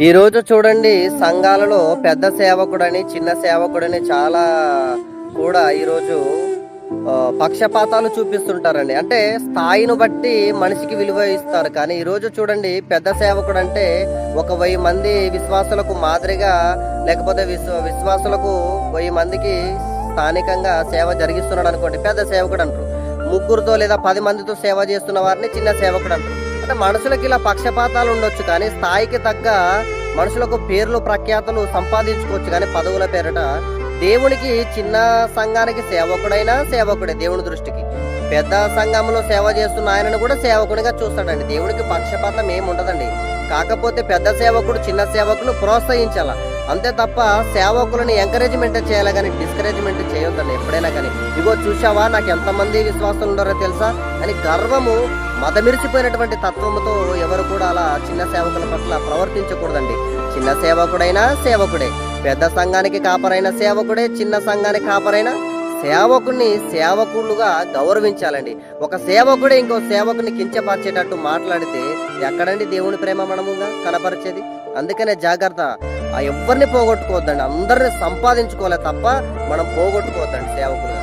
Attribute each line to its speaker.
Speaker 1: ఈ రోజు చూడండి, సంఘాలలో పెద్ద సేవకుడని చిన్న సేవకుడని చాలా కూడా ఈరోజు పక్షపాతాలు చూపిస్తుంటారండి. అంటే స్థాయిని బట్టి మనిషికి విలువ ఇస్తారు. కానీ ఈరోజు చూడండి, పెద్ద సేవకుడు అంటే 1000 మంది విశ్వాసులకు మాదిరిగా, లేకపోతే విశ్వాసులకు 1000 మందికి స్థానికంగా సేవ జరిగిస్తున్నాడు అనుకోండి, పెద్ద సేవకుడు అంటారు. ముగ్గురుతో లేదా 10 మందితో సేవ చేస్తున్న వారిని చిన్న సేవకుడు అంటారు. అంటే మనుషులకి ఇలా పక్షపాతాలు ఉండొచ్చు, కానీ స్థాయికి తగ్గ మనుషులకు పేర్లు ప్రఖ్యాతలు సంపాదించుకోవచ్చు. కానీ పదవుల పేరిట దేవునికి చిన్న సంఘానికి సేవకుడైనా సేవకుడే. దేవుని దృష్టికి పెద్ద సంఘంలో సేవ చేస్తున్న ఆయనను కూడా సేవకునిగా చూస్తాడండి. దేవునికి పక్షపాతం ఏమి ఉండదండి. కాకపోతే పెద్ద సేవకుడు చిన్న సేవకును ప్రోత్సహించాల, అంతే తప్ప సేవకులను ఎంకరేజ్మెంట్ చేయాలి, కానీ డిస్కరేజ్మెంట్ చేయొద్దండి ఎప్పుడైనా. కానీ ఇగో చూసావా, నాకు ఎంతమంది విశ్వాసాలు ఉన్నారో తెలుసా అని గర్వము, మదమిరిసిపోయినటువంటి తత్వముతో ఎవరు కూడా అలా చిన్న సేవకుల పట్ల ప్రవర్తించకూడదండి. చిన్న సేవకుడైనా సేవకుడే, పెద్ద సంఘానికి కాపరైన సేవకుడే, చిన్న సంఘానికి కాపరైన సేవకుని సేవకులుగా గౌరవించాలండి. ఒక సేవకుడే ఇంకో సేవకుని కించపరిచేటట్టు మాట్లాడితే ఎక్కడండి దేవుని ప్రేమ మనముగా కనపరిచేది? అందుకనే జాగ్రత్త, ఎవరిని పోగొట్టుకోవద్దండి. అందరిని సంపాదించుకోలే తప్ప మనం పోగొట్టుకోవద్దండి సేవకులుగా.